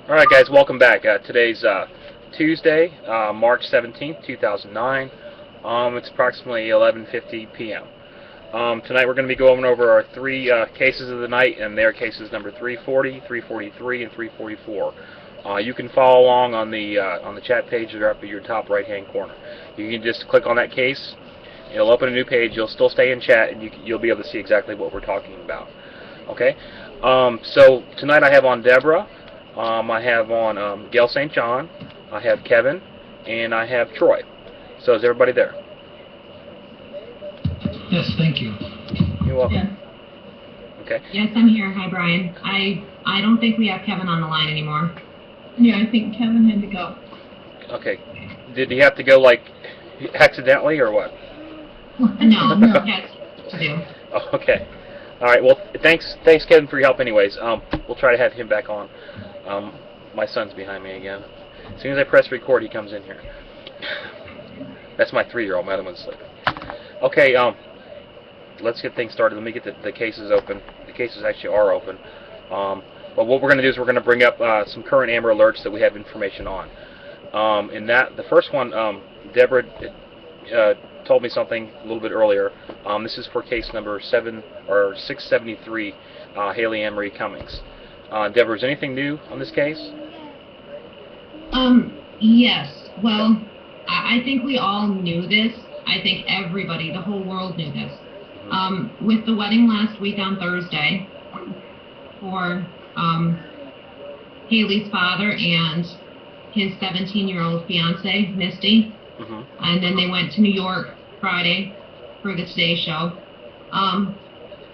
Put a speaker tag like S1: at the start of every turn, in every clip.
S1: All right, guys, welcome back. Today's Tuesday, March 17th, 2009. It's approximately 11:50 p.m. Tonight we're going to be going over our three cases of the night, and their cases number 340, 343, and 344. You can follow along on the chat page that are up at your top right-hand corner. You can just click on that case. It'll open a new page. You'll still stay in chat, and you'll be able to see exactly what we're talking about. Okay. So tonight I have on Deborah. I have on Gail St. John, I have Kevin, and I have Troy. So is everybody there?
S2: Yes, thank you.
S1: You're welcome.
S3: Yes.
S1: Okay.
S3: Yes, I'm here. Hi, Brian. I don't think we have Kevin on the line anymore.
S4: Yeah, I think Kevin had to go.
S1: Okay. Did he have to go, like, accidentally or what?
S3: No, he has to do.
S1: Oh, okay. All right. Well, thanks, Kevin, for your help. Anyways, we'll try to have him back on. My son's behind me again. As soon as I press record, he comes in here. That's my 3-year-old. My other one's sleeping. Okay. Let's get things started. Let me get the cases open. The cases actually are open. But what we're going to do is we're going to bring up some current Amber Alerts that we have information on. In that, the first one, Deborah told me something a little bit earlier. This is for case number 673, Haley Emery Cummings. Deborah, is anything new on this case?
S3: Yes. Well, I think we all knew this. I think everybody, the whole world knew this. With the wedding last week on Thursday for Haley's father and his 17-year-old fiance, Misty, and then they went to New York Friday for the Today Show.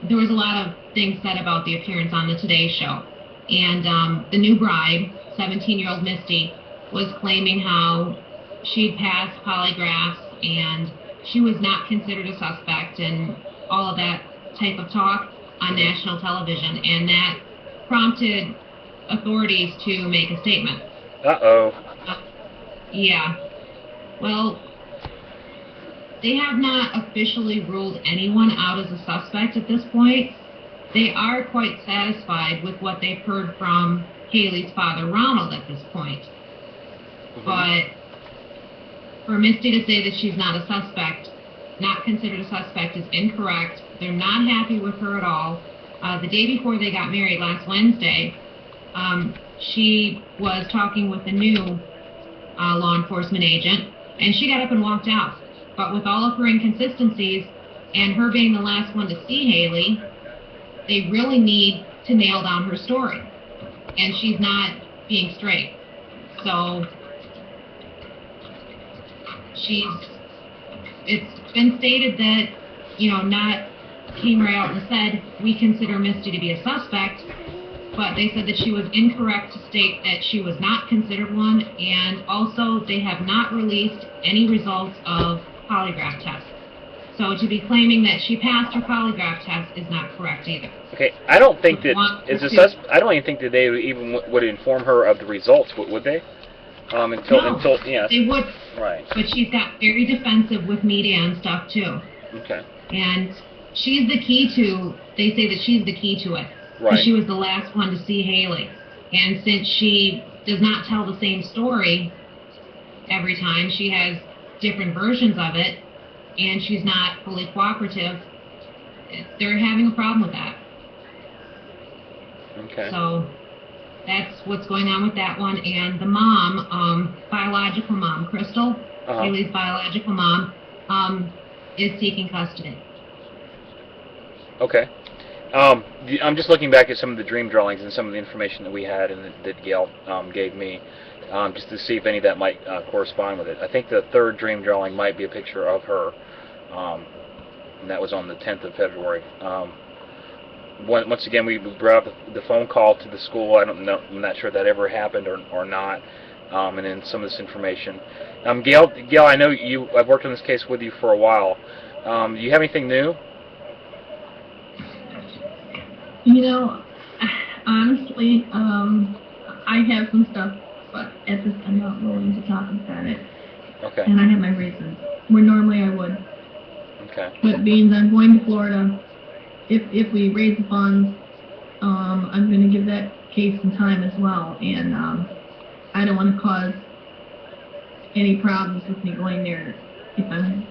S3: There was a lot of things said about the appearance on the Today Show. And the new bride, 17-year-old Misty, was claiming how she'd passed polygraphs and she was not considered a suspect and all of that type of talk on national television. And that prompted authorities to make a statement.
S1: Uh-oh.
S3: Yeah. Well, they have not officially ruled anyone out as a suspect at this point. They are quite satisfied with what they've heard from Haley's father, Ronald, at this point. But for Misty to say that she's not a suspect, not considered a suspect, is incorrect. They're not happy with her at all. The day before they got married, last Wednesday, she was talking with a new law enforcement agent, and she got up and walked out. But with all of her inconsistencies and her being the last one to see Haley, they really need to nail down her story. And she's not being straight. So it's been stated that, not came right out and said, we consider Misty to be a suspect, but they said that she was incorrect to state that she was not considered one, and also they have not released any results of polygraph tests. So to be claiming that she passed her polygraph test is not correct either.
S1: Okay, I don't think that I don't even think that they even would inform her of the results, would they? Until yes.
S3: They would.
S1: Right.
S3: But she's got very defensive with media and stuff too.
S1: Okay.
S3: And she's the key to. They say that she's the key to it.
S1: Right.
S3: She was the last one to see Haley, and since she does not tell the same story every time, she has different versions of it, and she's not fully cooperative. They're having a problem with that.
S1: Okay.
S3: So that's what's going on with that one. And the mom, biological mom, Crystal, Haley's biological mom, is seeking custody.
S1: Okay. I'm just looking back at some of the dream drawings and some of the information that we had and that Gail gave me, just to see if any of that might correspond with it. I think the third dream drawing might be a picture of her, and that was on the 10th of February. Once again, we brought up the phone call to the school. I'm not sure if that ever happened or not, and then some of this information. Gail, I know I've worked on this case with you for a while. Do you have anything new?
S4: Honestly, I have some stuff, but at this I'm not willing to talk about it.
S1: Okay.
S4: And I have my reasons. Where normally I would.
S1: Okay.
S4: But being I'm going to Florida, if we raise the funds, I'm going to give that case some time as well, and I don't want to cause any problems with me going there if I'm,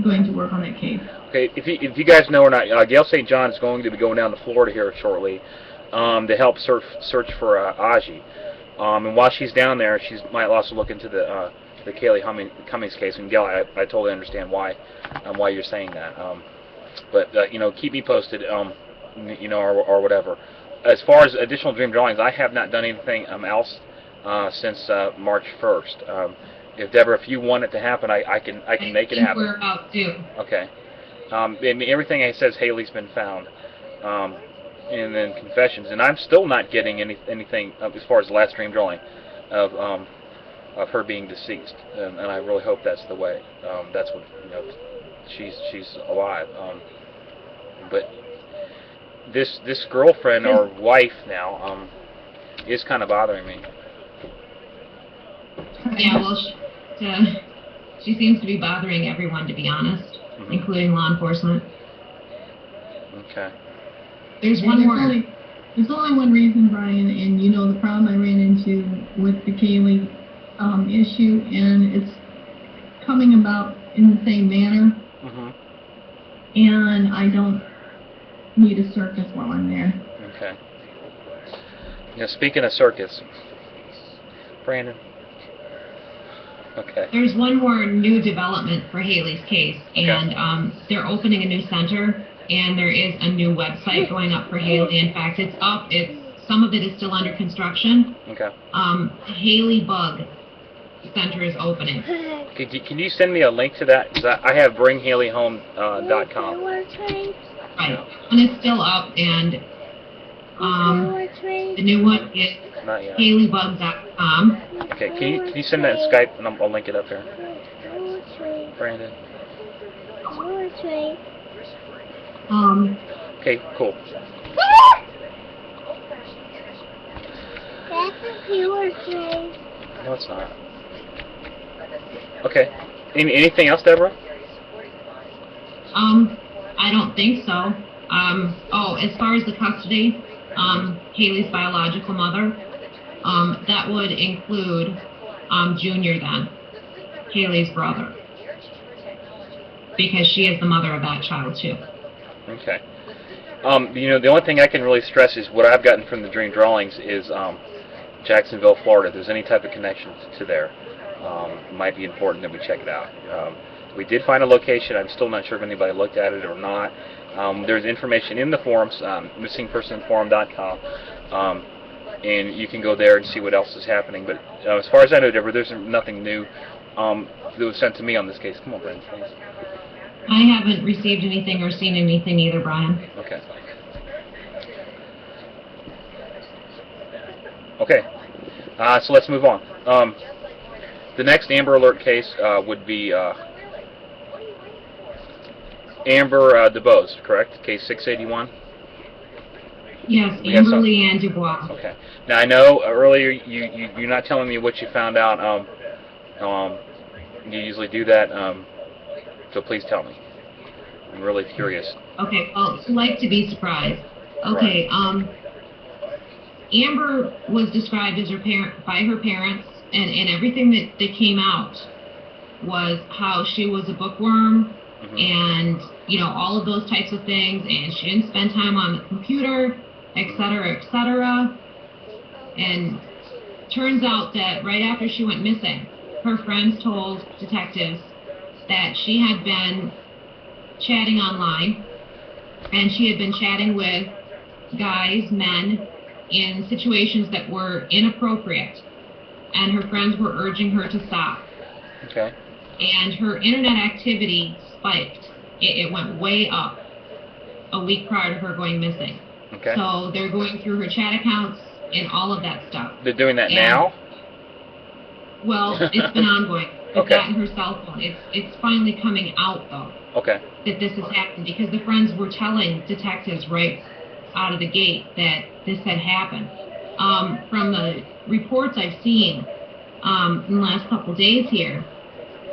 S4: going to work on that case.
S1: Okay, if you guys know or not, Gail St. John is going to be going down to Florida here shortly to help search for Aji. And while she's down there, she might also look into the Kaylee Cummings case. And Gail, I totally understand why you're saying that. But keep me posted, or whatever. As far as additional dream drawings, I have not done anything else since March 1st. If Deborah, if you want it to happen, I can make it happen.
S3: We're about to.
S1: Okay. I mean, everything I says Haley's been found, and then confessions, and I'm still not getting anything as far as the last dream drawing of her being deceased, and I really hope that's the way. That's what she's alive. But this girlfriend or wife now is kind of bothering me.
S3: Yeah, well, she seems to be bothering everyone, to be honest, including law enforcement.
S1: Okay.
S3: There's one more.
S4: There's only one reason, Brian, and the problem I ran into with the Kaylee issue, and it's coming about in the same manner. And I don't need a circus while I'm there.
S1: Okay. Speaking of circus, Brandon. Okay.
S3: There's one more new development for Haley's case, and they're opening a new center, and there is a new website going up for Haley. In fact, it's up. Some of it is still under construction.
S1: Okay.
S3: Haley Bug Center is opening.
S1: Can you send me a link to that? 'Cause I have bringhaleyhome.com.
S3: Right, and it's still up, and the new one is HaleyBug.com.
S1: Okay, can you send that in Skype, and I'll link it up here. Brandon. Okay, cool.
S2: That's a pure train.
S1: No, it's not. Okay. Anything else, Deborah?
S3: I don't think so. As far as the custody, Haley's biological mother, that would include Junior then, Haley's brother, because she is the mother of that child too.
S1: Okay. The only thing I can really stress is what I've gotten from the dream drawings is Jacksonville, Florida. If there's any type of connection to there, it might be important that we check it out. We did find a location. I'm still not sure if anybody looked at it or not. There's information in the forums, missingpersonforum.com, and you can go there and see what else is happening. But as far as I know, Deborah, there's nothing new that was sent to me on this case. Come on, Brandon, please.
S3: I haven't received anything or seen anything either, Brian.
S1: Okay. Okay. So let's move on. The next Amber Alert case would be Amber DuBose, correct? Case 681?
S3: Yes, Amber Leanne Dubois.
S1: Okay. Now, I know earlier you're not telling me what you found out. You usually do that, so please tell me. I'm really curious.
S3: Okay, well, I like to be surprised. Okay,
S1: Right.
S3: Amber was described as by her parents, and everything that came out was how she was a bookworm, and all of those types of things, and she didn't spend time on the computer, etc., etc. And turns out that right after she went missing, her friends told detectives that she had been chatting online, and she had been chatting with guys, men, in situations that were inappropriate, and her friends were urging her to stop.
S1: Okay.
S3: And her internet activity spiked. It went way up a week prior to her going missing.
S1: Okay.
S3: So they're going through her chat accounts and all of that stuff.
S1: They're doing that now?
S3: Well, it's been ongoing. They've
S1: Okay.
S3: gotten her cell phone. It's finally coming out, though,
S1: Okay.
S3: that this has happened, because the friends were telling detectives right out of the gate that this had happened. From the reports I've seen in the last couple of days here,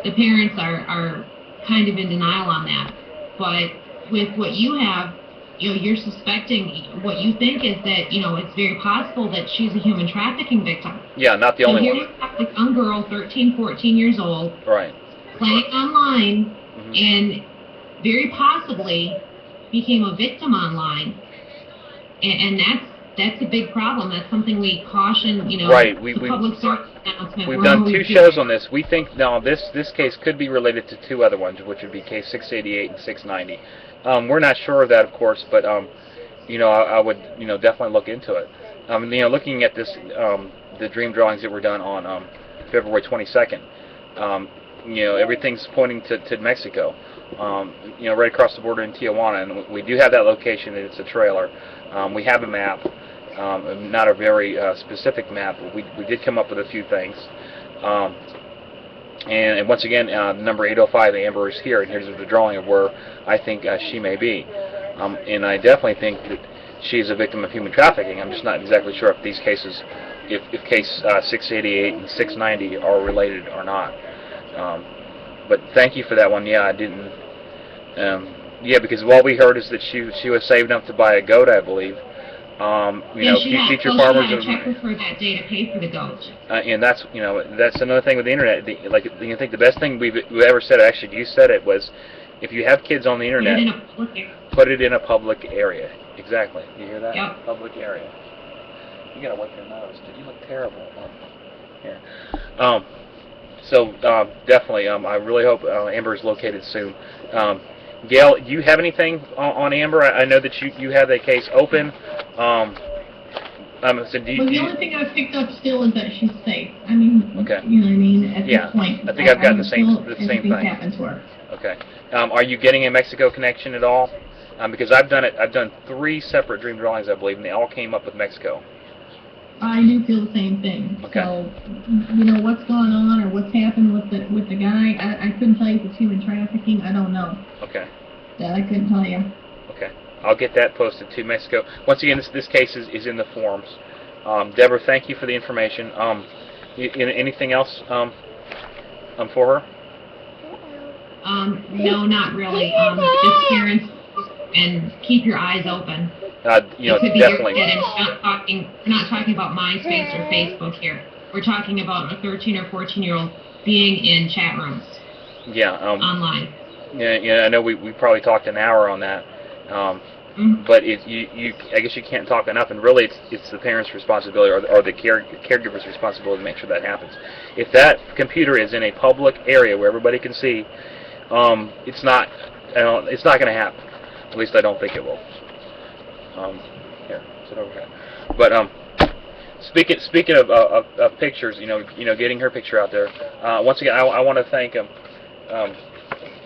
S3: the parents are kind of in denial on that. But with what you have you're suspecting, what you think is that, it's very possible that she's a human trafficking victim.
S1: Yeah, not the
S3: So
S1: only
S3: here
S1: one.
S3: we have this young girl, 13, 14 years old,
S1: Right.
S3: playing online,
S1: Mhm.
S3: and very possibly became a victim online. And that's a big problem. That's something we caution,
S1: Right.
S3: the public service announcement.
S1: We've
S3: we're
S1: done
S3: always
S1: 2
S3: doing.
S1: shows on this. We think now this case could be related to 2 other ones, which would be case 688 and 690. We're not sure of that, of course, but I would definitely look into it. Looking at this, the dream drawings that were done on February 22nd. Everything's pointing to Mexico. Right across the border in Tijuana, and we do have that location. And it's a trailer. We have a map. Not a very specific map, but we did come up with a few things. And once again, number 805, Amber is here, and here's the drawing of where I think she may be. And I definitely think that she is a victim of human trafficking. I'm just not exactly sure if these cases, if case 688 and 690 are related or not. But thank you for that one. Yeah, I didn't. Because what we heard is that she was saved enough to buy a goat, I believe. Future farmers.
S3: She had to check with her that day to pay for the goat.
S1: And that's another thing with the internet. I think the best thing we've ever said, actually you said it, was if you have kids on the internet, put it in a public area. Exactly. You hear that?
S3: Yep.
S1: Public area. You gotta wipe your nose. Did you look terrible? Here. Definitely. I really hope Amber is located soon. Gail, do you have anything on Amber? I know that you have that case open.
S4: The only thing I've picked up still is that she's safe. I mean,
S1: okay.
S4: You know what I mean? At this point,
S1: I think I've got the same thing.
S4: Happened to her.
S1: Okay. Are you getting a Mexico connection at all? Because I've done 3 separate dream drawings, I believe, and they all came up with Mexico.
S4: I do feel the same thing.
S1: Okay.
S4: So, what's going on or what's happened with the guy, I couldn't tell you if it's human trafficking. I don't know.
S1: Okay.
S4: That I couldn't tell you.
S1: Okay. I'll get that posted to Mexico. Once again, this case is in the forums. Deborah, thank you for the information. Anything else for her?
S3: No, not really. Just parents, and keep your eyes open. It could be
S1: definitely.
S3: Your kid, and we're not talking about MySpace or Facebook here. We're talking about a 13 or 14-year-old being in chat rooms.
S1: Yeah.
S3: Online.
S1: Yeah. I know we probably talked an hour on that. But I guess you can't talk enough, and really it's the parents' responsibility or the caregiver's responsibility to make sure that happens. If that computer is in a public area where everybody can see, it's not going to happen. At least I don't think it will. Here, sit over here. But speaking of pictures, getting her picture out there. Once again, I want to thank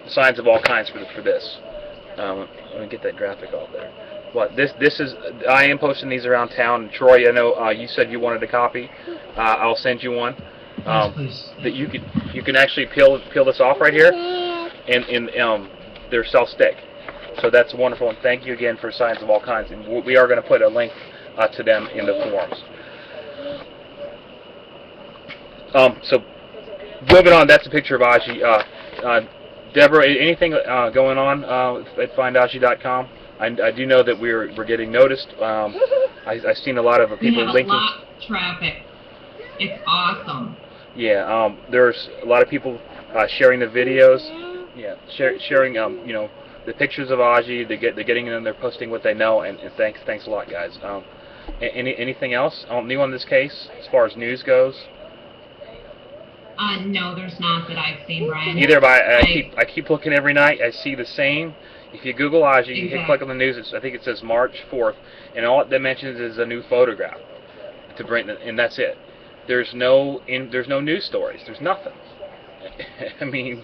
S1: Signs of All Kinds for this. Let me get that graphic off there. This is, I am posting these around town. Troy, I know you said you wanted a copy. I'll send you one.
S5: Please.
S1: That you can actually peel this off right here, and they're self-stick. So that's wonderful, and thank you again for Signs of All Kinds. And we are going to put a link to them in the forums. So moving on, that's a picture of Aji. Deborah, anything going on at findaji.com? I do know that we're getting noticed. I've seen a lot of people linking.
S3: We have a lot of traffic. It's awesome.
S1: Yeah, there's a lot of people sharing the videos. Yeah, sharing the pictures of Aji. They're getting in, they're posting what they know, and thanks a lot, guys. Anything else new on this case as far as news goes?
S3: No, there's not that I've seen, Brian.
S1: Either, but I keep looking every night. I see the same. If you Google Aji, you hit click on the news. I think it says March 4th, and all it mentions is a new photograph to bring, and that's it. There's no news stories. There's nothing. I mean.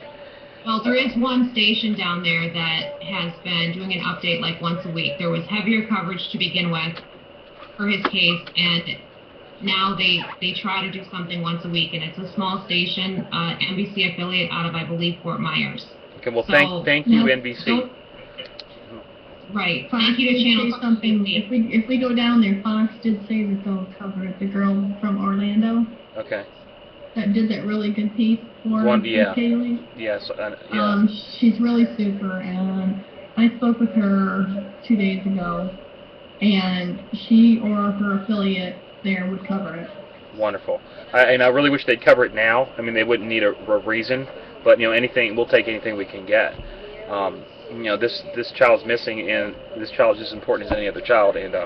S3: Well, there is one station down there that has been doing an update like once a week. There was heavier coverage to begin with for his case, and now they try to do something once a week, and it's a small station, NBC affiliate out of, I believe, Fort Myers.
S1: Okay, well, thank you, NBC.
S3: Right. Thank you to Channel
S4: something. If we go down there, Fox did say that they'll cover it. The girl from Orlando.
S1: Okay.
S4: That did that really good piece for
S1: yeah.
S4: Kaylee.
S1: Yes.
S4: She's really super, and I I spoke with her 2 days ago, and she or her affiliate there would cover it.
S1: Wonderful. And I really wish they'd cover it now. I mean, they wouldn't need a reason, but anything, we'll take anything we can get. This child's missing, and this child is as important as any other child. And I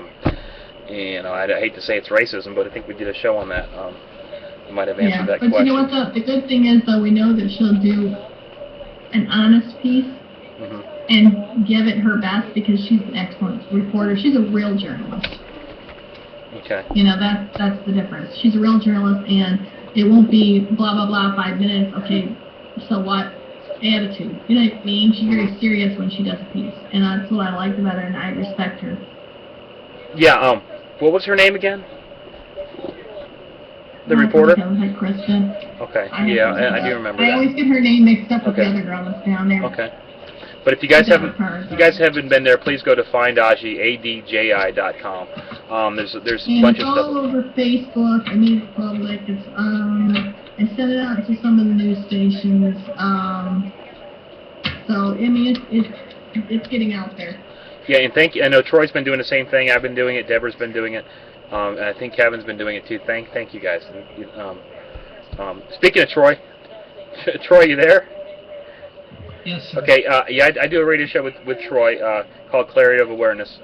S1: hate to say it's racism, but I think we did a show on that. You might have answered that question.
S4: But you know what? The good thing is, though, we know that she'll do an honest piece and give it her best because she's an excellent reporter. She's a real journalist.
S1: Okay.
S4: That's the difference. She's a real journalist, and it won't be blah, blah, blah, 5 minutes. Okay, so what? Attitude. You know what I mean? She's very serious when she does a piece, and that's what I like about her, and I respect her.
S1: Yeah, what was her name again? The reporter?
S4: Like Kristen.
S1: Okay, yeah, I do remember that.
S4: I always get her name mixed up with the other girl that's down there.
S1: Okay. But if you guys haven't been there, please go to findAji.com. There's a bunch of stuff.
S4: It's all over Facebook. I mean, it's public. It's I sent it out to some of the news stations. So I mean, it's getting out there.
S1: Yeah, and thank you. I know Troy's been doing the same thing. I've been doing it. Deborah's been doing it. And I think Kevin's been doing it too. Thank you guys. Speaking of Troy, Troy, you there?
S5: Yes, sir.
S1: Okay, I do a radio show with Troy called Clarity of Awareness.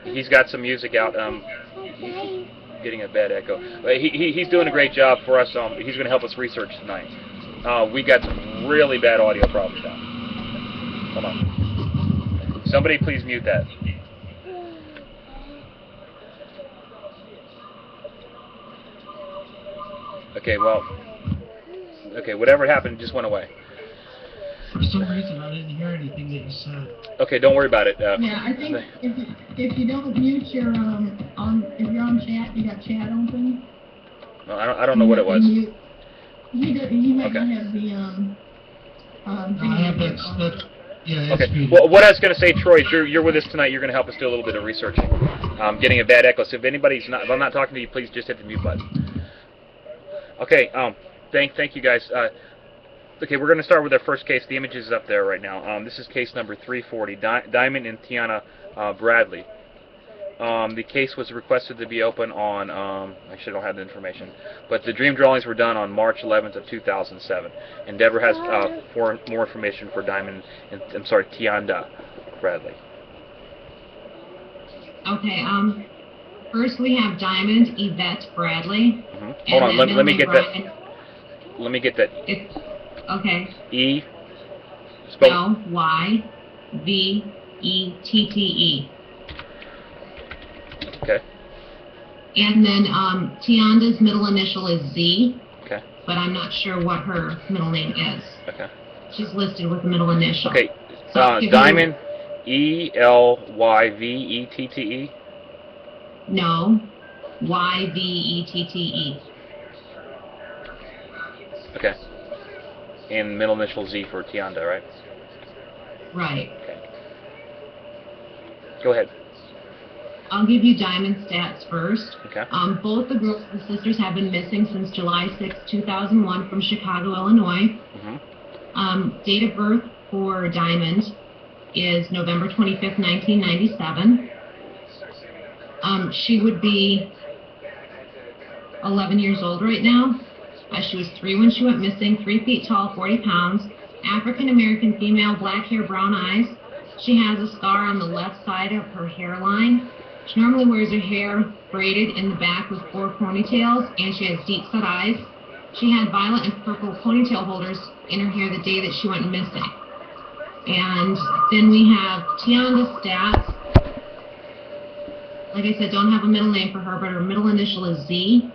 S1: He's got some music out. He's getting a bad echo. He's doing a great job for us. He's going to help us research tonight. We got some really bad audio problems now. Hold on. Somebody please mute that. Okay, whatever happened just went away.
S5: For some reason, I didn't hear anything that you said.
S1: Okay, don't worry about it.
S4: Yeah, I think if you don't mute your if you're on chat, you got chat open.
S1: No, I don't know what it was.
S4: You might not have the
S5: I have that's
S1: okay.
S5: muted.
S1: Well, what I was going to say, Troy, is you're with us tonight. You're going to help us do a little bit of researching. Getting a bad echo. So if I'm not talking to you, please just hit the mute button. Okay. Thank you guys. Okay, we're going to start with our first case. The image is up there right now. This is case number 340, Diamond and Tiana Bradley. The case was requested to be open on, actually I don't have the information, but the dream drawings were done on March 11th of 2007. And Deborah has more information for Diamond, and Tiana Bradley.
S3: Okay, first we have Diamond Yvette Bradley.
S1: Hold on, let me get that. Let me get that.
S3: It's okay.
S1: E.
S3: Spell Y-V-E-T-T-E.
S1: Okay.
S3: And then Tianda's middle initial is Z.
S1: Okay.
S3: But I'm not sure what her middle name is.
S1: Okay.
S3: She's listed with the middle initial.
S1: Okay.
S3: So
S1: Diamond, E-L-Y-V-E-T-T-E?
S3: No. Y-V-E-T-T-E.
S1: Okay. And middle initial Z for Tianda, right?
S3: Right.
S1: Okay. Go ahead.
S3: I'll give you Diamond stats first.
S1: Okay.
S3: Both the girls and sisters have been missing since July 6, 2001 from Chicago, Illinois. Date of birth for Diamond is November 25th, 1997. She would be 11 years old right now. She was 3 when she went missing, 3 feet tall, 40 pounds, African-American female, black hair, brown eyes. She has a scar on the left side of her hairline. She normally wears her hair braided in the back with 4 ponytails, and she has deep-set eyes. She had violet and purple ponytail holders in her hair the day that she went missing. And then we have Tianda's stats. Like I said, don't have a middle name for her, but her middle initial is Z.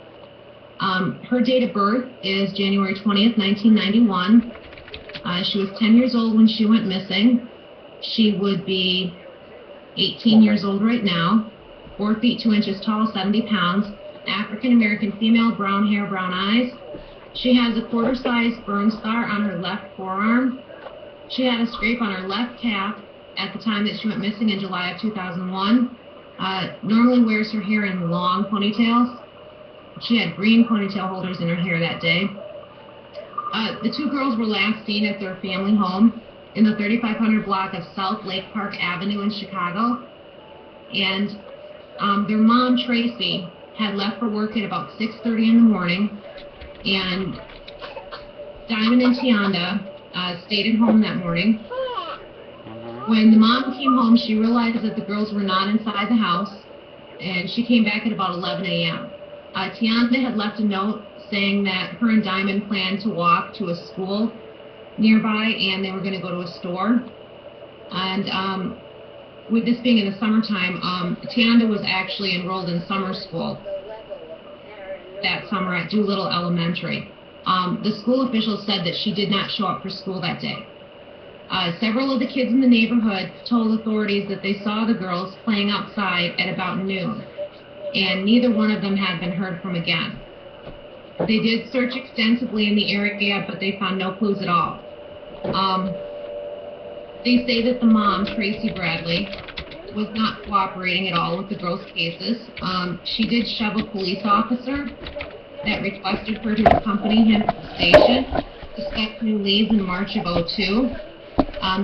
S3: Her date of birth is January 20th, 1991. She was 10 years old when she went missing. She would be 18 years old right now, 4 feet 2 inches tall, 70 pounds, African-American female, brown hair, brown eyes. She has a quarter-size burn scar on her left forearm. She had a scrape on her left calf at the time that she went missing in July of 2001. Normally wears her hair in long ponytails. She had green ponytail holders in her hair that day. The 2 girls were last seen at their family home in the 3500 block of South Lake Park Avenue in Chicago. And their mom, Tracy, had left for work at about 6:30 in the morning, and Diamond and Tianda stayed at home that morning. When the mom came home, she realized that the girls were not inside the house, and she came back at about 11 a.m. Tianda had left a note saying that her and Diamond planned to walk to a school nearby, and they were going to go to a store. And with this being in the summertime, Tianda was actually enrolled in summer school that summer at Doolittle Elementary. The school officials said that she did not show up for school that day. Several of the kids in the neighborhood told authorities that they saw the girls playing outside at about noon, and neither one of them had been heard from again. They did search extensively in the area, but they found no clues at all. They say that the mom, Tracy Bradley, was not cooperating at all with the girls' cases. She did shove a police officer that requested her to accompany him to the station to discuss new leads in March of '02.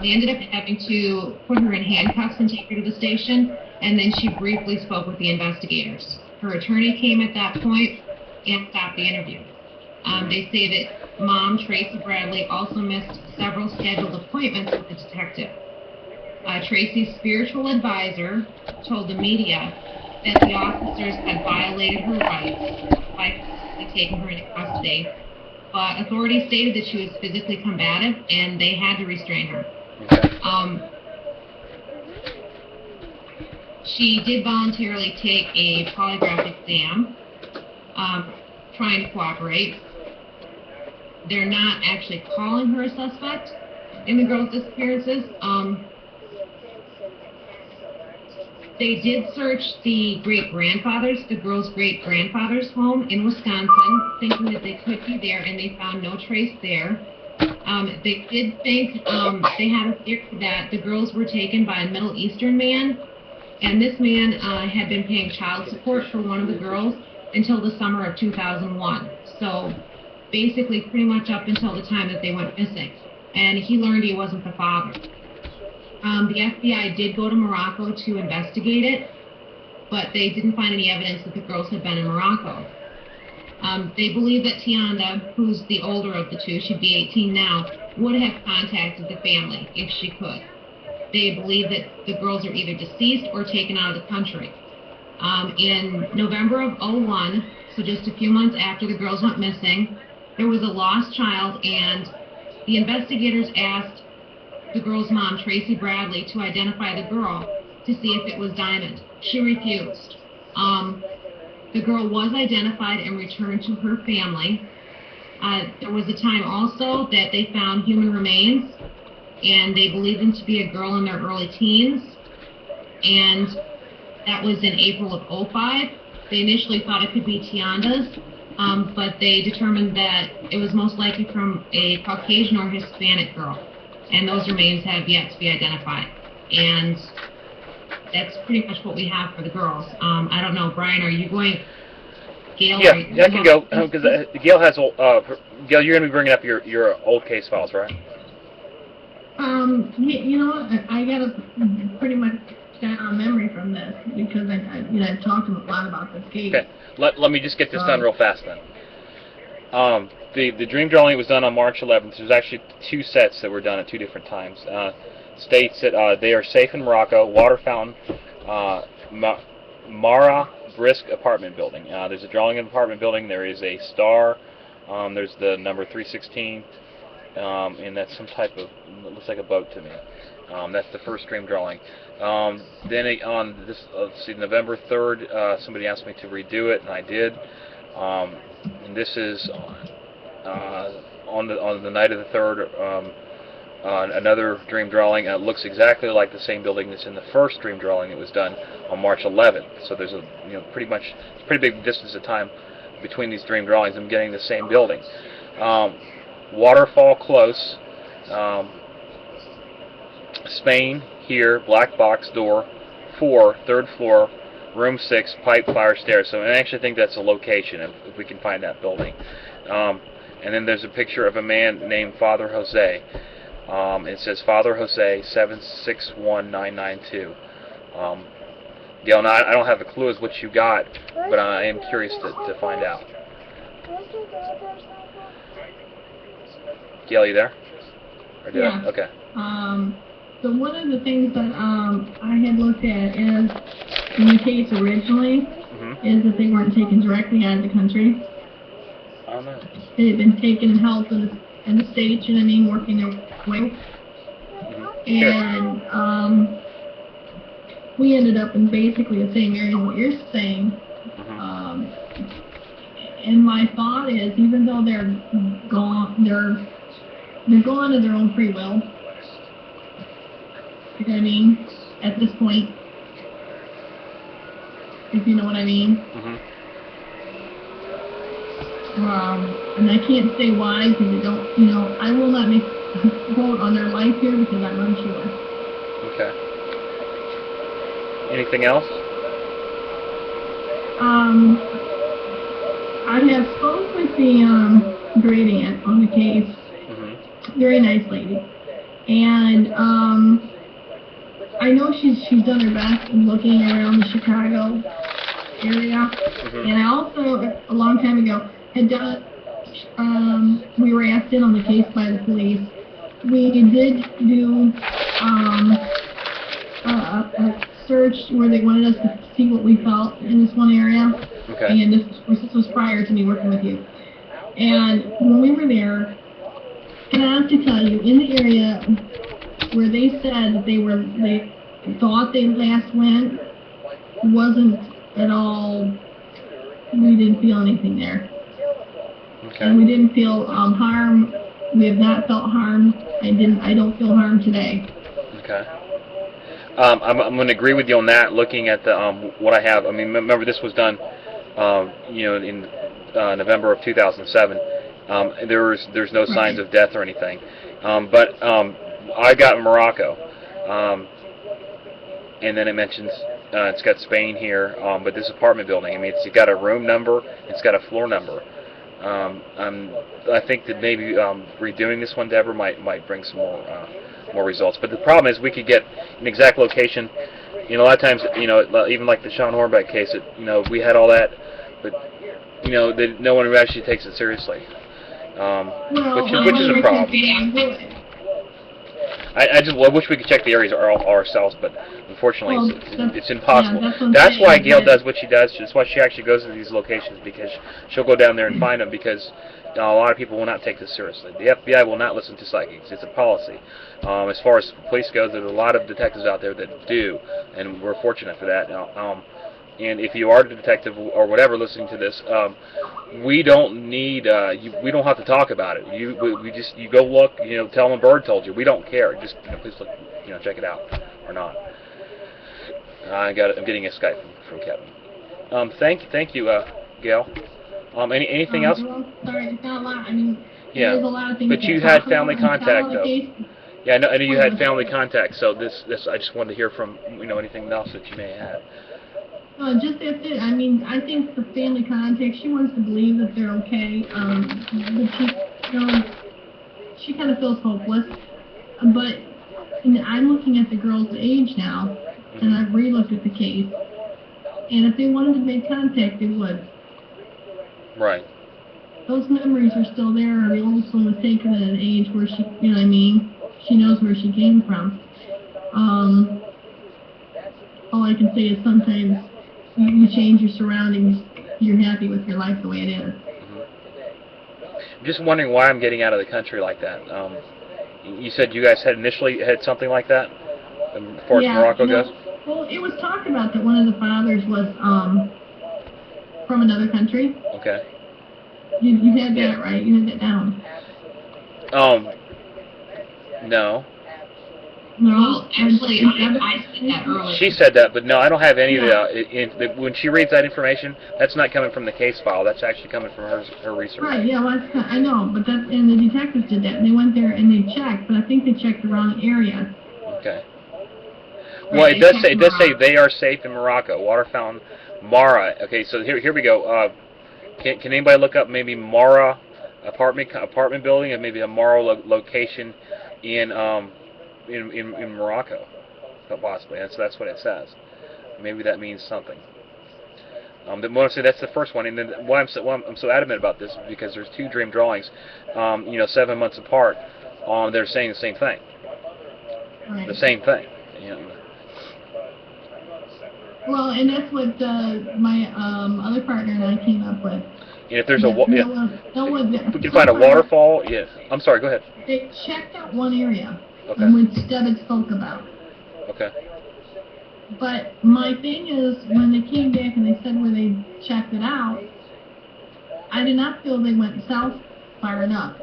S3: They ended up having to put her in handcuffs and take her to the station, and then she briefly spoke with the investigators. Her attorney came at that point and stopped the interview. They say that mom, Tracy Bradley, also missed several scheduled appointments with the detective. Tracy's spiritual advisor told the media that the officers had violated her rights by taking her into custody, but authorities stated that she was physically combative and they had to restrain her. She did voluntarily take a polygraph exam, trying to cooperate. They're not actually calling her a suspect in the girls' disappearances. They did search the girls' great-grandfather's home in Wisconsin, thinking that they could be there, and they found no trace there. They did think, they had a theory that the girls were taken by a Middle Eastern man, and this man had been paying child support for one of the girls until the summer of 2001. So basically pretty much up until the time that they went missing. And he learned he wasn't the father. The FBI did go to Morocco to investigate it, but they didn't find any evidence that the girls had been in Morocco. They believe that Tianda, who's the older of the two, she'd be 18 now, would have contacted the family if she could. They believe that the girls are either deceased or taken out of the country. In November of '01, so just a few months after the girls went missing, there was a lost child, and the investigators asked the girl's mom, Tracy Bradley, to identify the girl to see if it was Diamond. She refused. The girl was identified and returned to her family. There was a time also that they found human remains, and they believed them to be a girl in their early teens, and that was in April of '05. They initially thought it could be Tianda's, but they determined that it was most likely from a Caucasian or Hispanic girl, and those remains have yet to be identified. And that's pretty much what we have for the girls. I don't know, Brian, are you going? Gail?
S1: Yeah, I can go, because Gail has, Gail, you're going to be bringing up your old case files, right?
S4: You know what? I got a pretty much down memory from this because I've talked to him a lot about this case.
S1: Okay, let me just get this done real fast then. The dream drawing was done on March 11th. There's actually two sets that were done at two different times. States that they are safe in Morocco, water fountain, Mara Brisk apartment building. There's a drawing in the apartment building. There is a star. There's the number 316, and that's some type of, it looks like a boat to me. That's the first dream drawing. Then on this, let's see, November 3rd, somebody asked me to redo it, and I did. And this is on the night of the 3rd. Another dream drawing. It looks exactly like the same building that's in the first dream drawing that was done on March 11th. So there's a pretty big distance of time between these dream drawings. I'm getting the same building. Waterfall close. Spain here. Black box door 4, 3rd floor, room 6, pipe, fire, stairs. So I actually think that's a location if we can find that building. And then there's a picture of a man named Father Jose. It says Father Jose 761992. Gail, now I don't have a clue as what you got, but I am curious to find out. Gail, you there? Or did
S4: Yeah.
S1: Okay.
S4: So one of the things that I had looked at is, in the case originally, is that they weren't taken directly out of the country.
S1: I don't know.
S4: They had been taken and held in the States, you know what I mean, working their way. And we ended up in basically the same area as what you're saying. And my thought is, even though they're gone of their own free will. You know what I mean? At this point, if you know what I mean. And I can't say why, because I don't, I will not make a vote on their life here because I'm unsure.
S1: Okay. Anything else?
S4: I have spoke with the gradient on the case. Very nice lady. And I know she's done her best in looking around the Chicago area. And I also, a long time ago, had done, we were asked in on the case by the police. We did do a search where they wanted us to see what we felt in this one area.
S1: Okay.
S4: And this was prior to me working with you. And when we were there, and I have to tell you, in the area where they said that they thought they last went, wasn't at all, we didn't feel anything there.
S1: Okay.
S4: And we didn't feel harm. We have not felt harm. I don't feel harm today.
S1: Okay. I'm going to agree with you on that. Looking at the what I have, I mean, remember this was done, in November of 2007. There's no signs of death or anything, but I got Morocco, and then it mentions it's got Spain here, but this apartment building, I mean, it's got a room number, it's got a floor number. I think that maybe redoing this one, Deborah, might bring some more results. But the problem is we could get an exact location. A lot of times, even like the Sean Hornbeck case, we had all that, but no one actually takes it seriously. Which is a problem. I wish we could check the areas ourselves, but unfortunately it's impossible.
S4: Yeah,
S1: that's why Gail does what she does. That's why she actually goes to these locations, because she'll go down there and find them, because a lot of people will not take this seriously. The FBI will not listen to psychics. It's a policy. As far as police goes, there's a lot of detectives out there that do, and we're fortunate for that. And if you are a detective or whatever listening to this, we don't need we don't have to talk about it. You go look, tell them a bird told you. We don't care. Just please look, check it out or not. I'm getting a Skype from Kevin. Thank you, Gail. Anything else?
S4: Well, sorry, it's not a lot. I mean,
S1: Yeah,
S4: there's a lot of things.
S1: but you had family contact though. Yeah, I know you had family contact. So this I just wanted to hear from anything else that you may have.
S4: Just that's it. I mean, I think the family contact, she wants to believe that they're okay. But she kind of feels hopeless. But I'm looking at the girl's age now, and I've re-looked at the case. And if they wanted to make contact, they would.
S1: Right.
S4: Those memories are still there. The oldest one was taken at an age where she, you know what I mean? She knows where she came from. All I can say is sometimes you change your surroundings, you're happy with your life the way it is.
S1: I'm just wondering why I'm getting out of the country like that. You said you guys had initially had something like that, as far as Morocco goes?
S4: Well, it was talked about that one of the fathers was from another country.
S1: Okay.
S4: You had that right? You had that down.
S1: No.
S4: No,
S3: Well, actually, I said that earlier.
S1: She said that, but no, I don't have any of the. When she reads that information, that's not coming from the case file. That's actually coming from her research.
S4: Right. Yeah. Well, I know, but and the detectives did that, and they went there and they checked, but I think they checked the wrong area.
S1: Okay. Well, it does say they are safe in Morocco. Water fountain, Mara. Okay, so here we go. Can anybody look up maybe Mara apartment building, and maybe a Mara location in Morocco, possibly. That's what it says. Maybe that means something. That's the first one, and then why I'm so adamant about this is because there's two dream drawings, 7 months apart. They're saying the same thing.
S4: Right.
S1: The same thing.
S4: Well, and that's what my other partner and I came up with.
S1: And if there's we can find a
S4: so
S1: waterfall. Yeah. I'm sorry. Go ahead.
S4: They checked out one area,
S1: Okay.
S4: in which David spoke about.
S1: Okay.
S4: But my thing is, when they came back and they said where they checked it out, I did not feel they went south far enough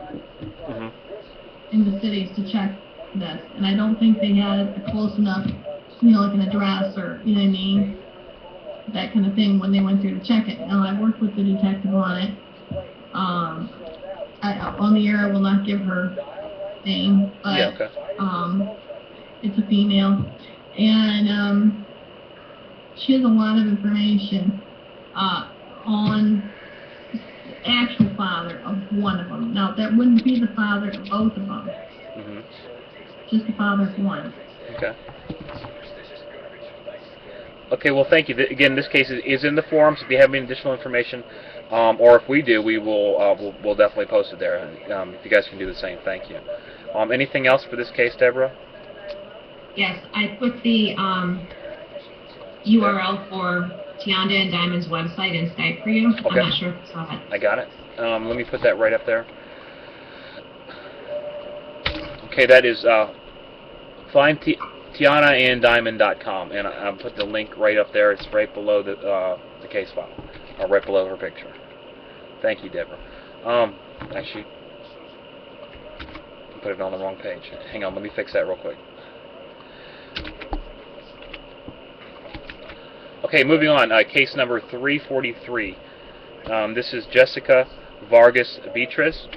S4: in the cities to check this. And I don't think they had a close enough, like an address or, you know what I mean, that kind of thing when they went through to check it. Now, I worked with the detective on it. On the air, I will not give her name, but
S1: Yeah, okay.
S4: It's a female. And she has a lot of information on the actual father of one of them. Now, that wouldn't be the father of both of them. Just the father of one.
S1: Okay. Okay, well, thank you. Again, this case is in the forums. If you have any additional information, or if we do, we'll definitely post it there. If you guys can do the same, thank you. Anything else for this case, Deborah?
S3: Yes, I put the URL for Tianda and Diamond's website in Skype for you.
S1: Okay.
S3: I'm not sure if you saw it.
S1: I got it. Let me put that right up there. Okay, that is find TianaandDiamond.com, and I put the link right up there. It's right below the case file, or right below her picture. Thank you, Deborah. Actually, I put it on the wrong page. Hang on, let me fix that real quick. Okay, moving on. Case number 343. This is Jessica Vargas Beatriz.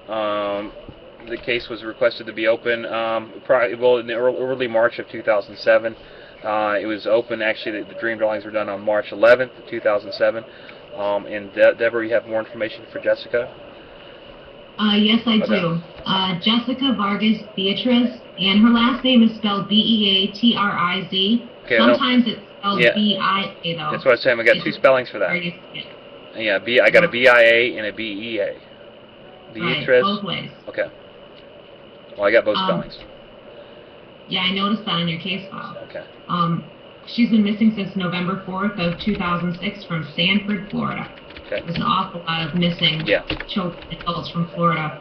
S1: The case was requested to be open in early March of 2007. It was open, actually, the dream drawings were done on March 11th of 2007. And Deborah, you have more information for Jessica?
S3: Yes, I do. Jessica Vargas Beatriz, and her last name is spelled Beatriz.
S1: Okay,
S3: Sometimes it's spelled BIA, though.
S1: That's what I was saying. I got two spellings for that. Yeah, I got a BIA and a BEA. Beatriz.
S3: Right, both ways.
S1: Okay. Well, I got both spellings.
S3: Yeah, I noticed that on your case file.
S1: Okay.
S3: She's been missing since November 4th of 2006 from Sanford, Florida.
S1: Okay.
S3: There's an awful lot of missing children and adults from Florida.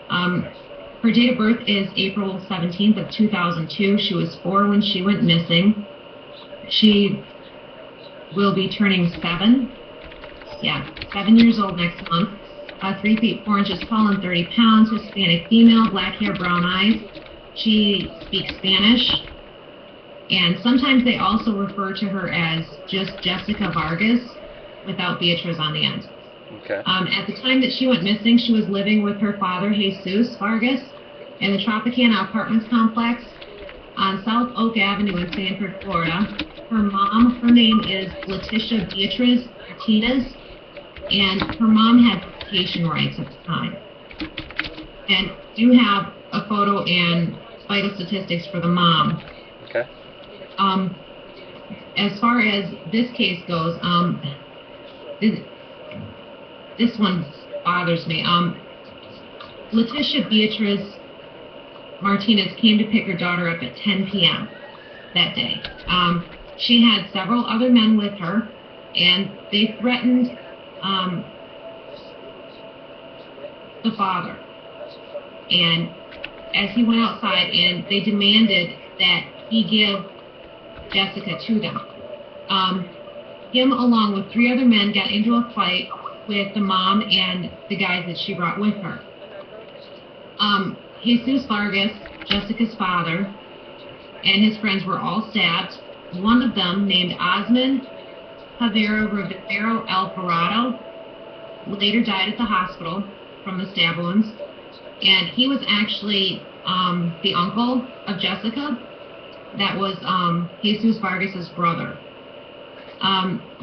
S3: Her date of birth is April 17th of 2002. She was 4 when she went missing. She will be turning 7. Yeah, 7 years old next month. 3 feet 4 inches tall and 30 pounds. Hispanic female, black hair, brown eyes. She speaks Spanish. And sometimes they also refer to her as just Jessica Vargas without Beatriz on the end.
S1: Okay.
S3: At the time that she went missing, she was living with her father, Jesus Vargas, in the Tropicana Apartments complex on South Oak Avenue in Sanford, Florida. Her mom, her name is Leticia Beatriz Martinez, and her mom had vacation rights at the time. And do have a photo and vital statistics for the mom.
S1: Okay.
S3: As far as this case goes, this one bothers me. Leticia Beatriz Martinez came to pick her daughter up at 10 p.m. that day. She had several other men with her, and they threatened the father. And as he went outside, and they demanded that he give Jessica to them. Him, along with 3 other men, got into a fight with the mom and the guys that she brought with her. Jesus Vargas, Jessica's father, and his friends were all stabbed. One of them, named Osman Javero Rivero Alvarado, later died at the hospital from the stab wounds. And he was actually the uncle of Jessica. That was Jesus Vargas's brother.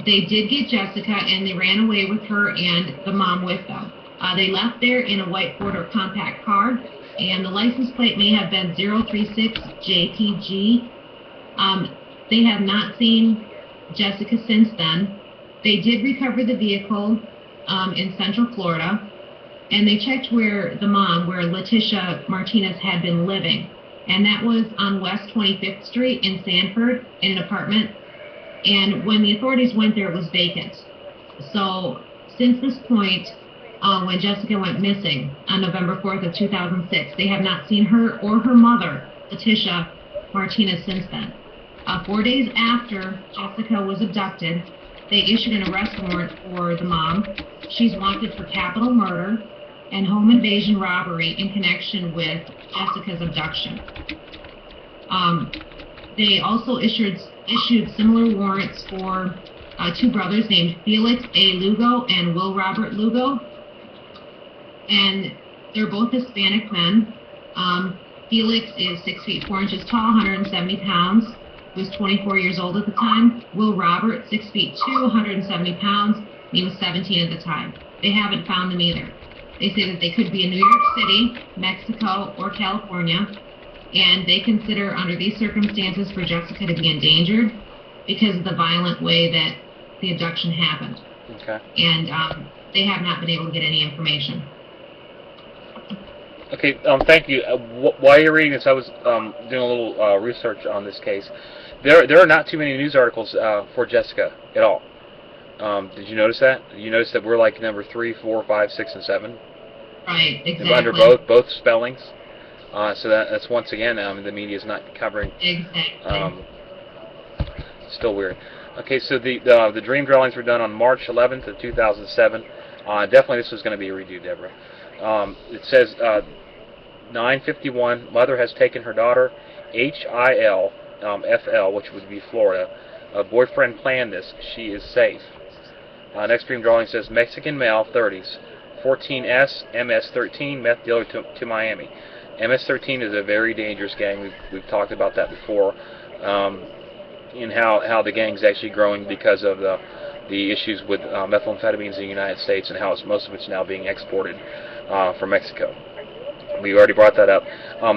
S3: They did get Jessica, and they ran away with her and the mom with them. They left there in a white Ford compact car. and the license plate may have been 036JTG. They have not seen Jessica since then. They did recover the vehicle in Central Florida, and they checked where the mom, where Letitia Martinez had been living, and that was on West 25th Street in Sanford in an apartment. And when the authorities went there, it was vacant. So since this point, when Jessica went missing on November 4th of 2006, they have not seen her or her mother, Letitia Martinez, since then. 4 days after Jessica was abducted, they issued an arrest warrant for the mom. She's wanted for capital murder and home invasion robbery in connection with Jessica's abduction. They also issued similar warrants for two brothers named Felix A. Lugo and Will Robert Lugo. And they're both Hispanic men. Felix is 6 feet 4 inches tall, 170 pounds. He was 24 years old at the time. Will Robert, 6 feet 2, 170 pounds. He was 17 at the time. They haven't found them either. They say that they could be in New York City, Mexico, or California. And they consider, under these circumstances, for Jessica to be endangered because of the violent way that the abduction happened.
S1: Okay.
S3: And they have not been able to get any information.
S1: Okay, thank you. While you're reading this, I was doing a little research on this case. There are not too many news articles for Jessica at all. Did you notice that? Did you notice that we're like number 3, 4, 5, 6, and 7?
S3: Right, exactly.
S1: Under both spellings. So that's once again the media is not covering.
S3: Exactly.
S1: Still weird. Okay, so the dream drawings were done on March 11th of 2007. Definitely this was going to be a redo, Deborah. It says 9:51. Mother has taken her daughter H-I-L F-L, which would be Florida. Boyfriend planned this. She is safe. Next dream drawing says Mexican male, 30s, 14S, MS-13, meth dealer to Miami. MS-13 is a very dangerous gang. We've talked about that before, and how the gang's actually growing because of the issues with methamphetamines in the United States and how most of it's now being exported from Mexico. We already brought that up.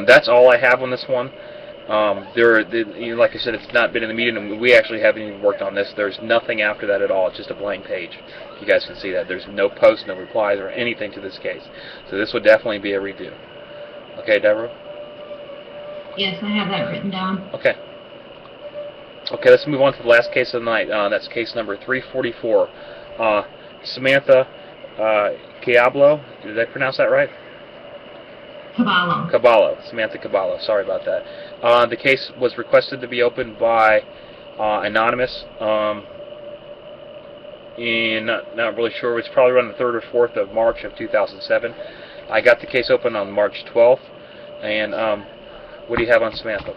S1: That's all I have on this one. Like I said, it's not been in the media, and we actually haven't even worked on this. There's nothing after that at all. It's just a blank page. You guys can see that. There's no posts, no replies, or anything to this case. So this would definitely be a redo. Okay, Deborah?
S3: Yes, I have that written down.
S1: Okay. Okay, let's move on to the last case of the night. That's case number 344. Samantha Caballero. Did I pronounce that right? Caballo. Samantha Caballo. Sorry about that. The case was requested to be opened by Anonymous. Not really sure. It's probably around the 3rd or 4th of March of 2007. I got the case open on March 12th. And what do you have on Samantha?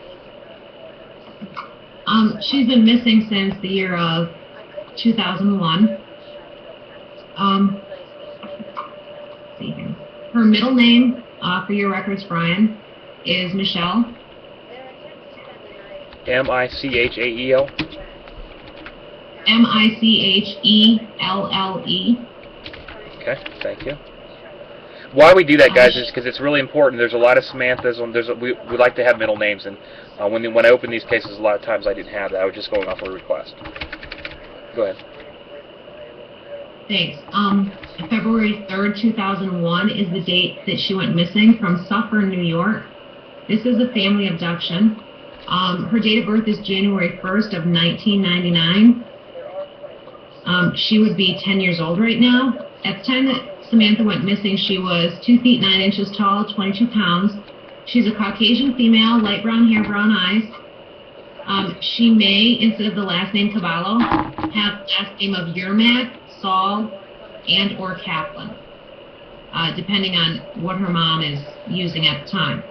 S3: She's been missing since the year of 2001. Let's see here. Her middle name, for your records, Brian, is Michelle.
S1: M-I-C-H-A-E-L?
S3: M-I-C-H-E-L-L-E.
S1: Okay, thank you. Why we do that, guys, is because it's really important. There's a lot of Samanthas. We like to have middle names, and when I open these cases, a lot of times I didn't have that. I was just going off a request. Go ahead.
S3: Thanks. February 3rd, 2001 is the date that she went missing from Suffern, New York. This is a family abduction. Her date of birth is January 1st of 1999. She would be 10 years old right now. At the time that Samantha went missing, she was 2 feet 9 inches tall, 22 pounds. She's a Caucasian female, light brown hair, brown eyes. She may, instead of the last name Caballo, have the last name of Yermak, Saul, and or Kaplan, depending on what her mom is using at the time.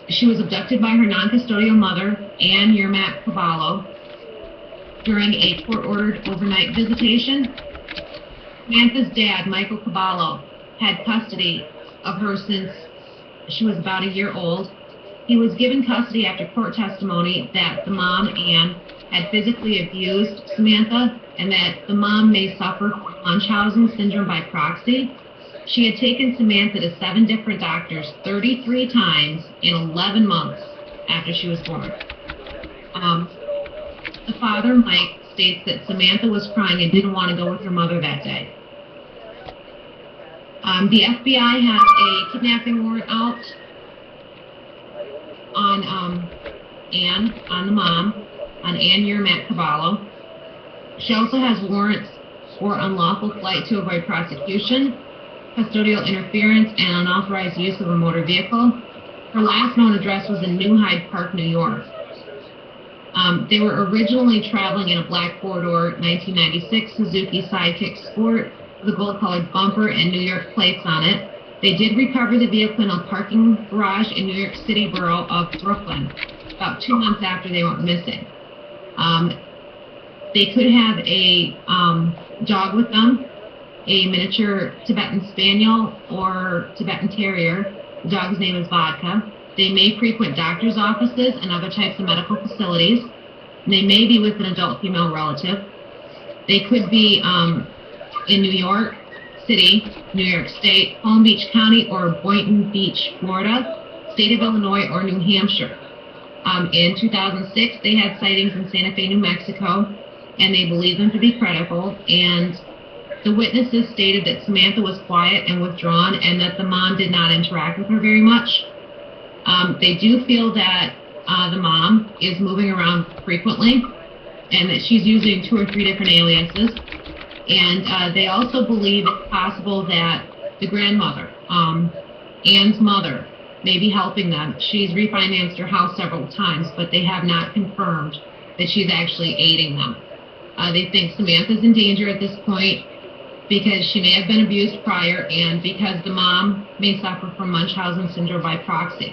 S3: She was abducted by her non-custodial mother, Ann Yermak Caballo, during a court-ordered overnight visitation. Samantha's dad, Michael Caballo, had custody of her since she was about a year old. He was given custody after court testimony that the mom, Ann, had physically abused Samantha and that the mom may suffer from Munchausen syndrome by proxy. She had taken Samantha to 7 different doctors 33 times in 11 months after she was born. The father, Mike, states that Samantha was crying and didn't want to go with her mother that day. The FBI has a kidnapping warrant out on Ann, on the mom, on Ann Yermak Caballo. She also has warrants for unlawful flight to avoid prosecution, custodial interference, and unauthorized use of a motor vehicle. Her last known address was in New Hyde Park, New York. They were originally traveling in a black four-door 1996 Suzuki Sidekick Sport with a gold-colored bumper and New York plates on it. They did recover the vehicle in a parking garage in New York City borough of Brooklyn, about 2 months after they went missing. They could have a dog with them, a miniature Tibetan Spaniel or Tibetan Terrier. The dog's name is Vodka. They may frequent doctor's offices and other types of medical facilities. They may be with an adult female relative. They could be in New York City, New York State, Palm Beach County, or Boynton Beach, Florida, state of Illinois, or New Hampshire. In 2006, they had sightings in Santa Fe, New Mexico, and they believed them to be credible. And the witnesses stated that Samantha was quiet and withdrawn, and that the mom did not interact with her very much. They do feel that the mom is moving around frequently, and that she's using 2 or 3 different aliases. And they also believe it's possible that the grandmother, Ann's mother, may be helping them. She's refinanced her house several times, but they have not confirmed that she's actually aiding them. They think Samantha's in danger at this point because she may have been abused prior, and because the mom may suffer from Munchausen syndrome by proxy.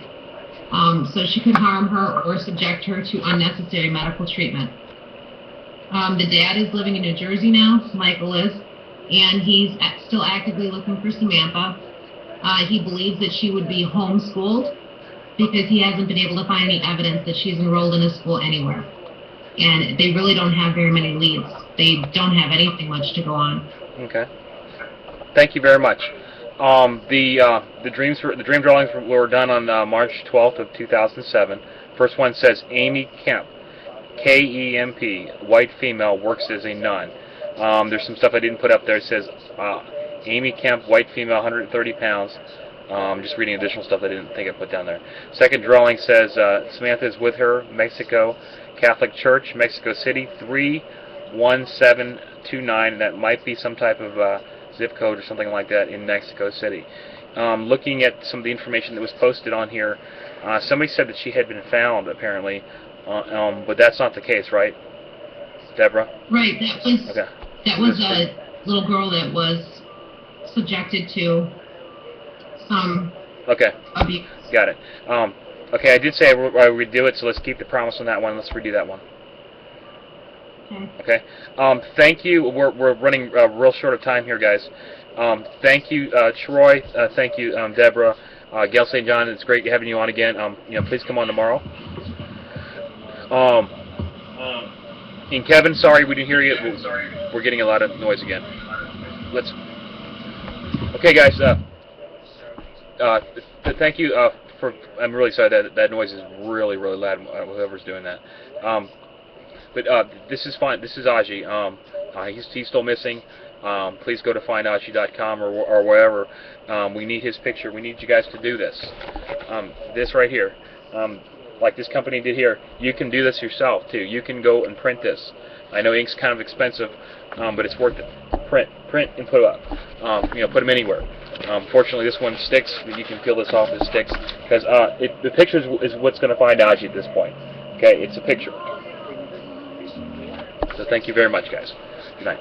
S3: So she could harm her or subject her to unnecessary medical treatment. The dad is living in New Jersey now, Michael is, and he's still actively looking for Samantha. He believes that she would be homeschooled because he hasn't been able to find any evidence that she's enrolled in a school anywhere. And they really don't have very many leads. They don't have anything much to go on.
S1: Okay. Thank you very much. The dream drawings were done on March 12th of 2007. First one says Amy Kemp, K-E-M-P, white female, works as a nun. There's some stuff I didn't put up there. It says Amy Kemp, white female, 130 pounds. Just reading additional stuff I didn't think I put down there. Second drawing says Samantha is with her, Mexico Catholic Church, Mexico City, 31729. That might be some type of zip code or something like that in Mexico City. Looking at some of the information that was posted on here, somebody said that she had been found, apparently, but that's not the case, right, Deborah?
S3: Right, that was a little girl that was subjected to some abuse.
S1: Got it. Okay, I did say I would do it, so let's keep the promise on that one. Let's redo that one. Okay. Thank you. We're running real short of time here, guys. Thank you, Troy. Thank you, Deborah. Gail St. John, it's great having you on again. Please come on tomorrow. And Kevin, sorry we didn't hear you. We're getting a lot of noise again. Okay, guys. Thank you I'm really sorry that noise is really loud. Whoever's doing that. But this is fine. This is Aji. He's still missing. Please go to findaji.com or wherever. We need his picture. We need you guys to do this. This right here. Like this company did here. You can do this yourself too. You can go and print this. I know ink's kind of expensive, but it's worth it. Print and put it up. Put them anywhere. Fortunately, this one sticks. You can peel this off. It sticks because the picture is what's going to find Aji at this point. Okay, it's a picture. So thank you very much, guys. Good night.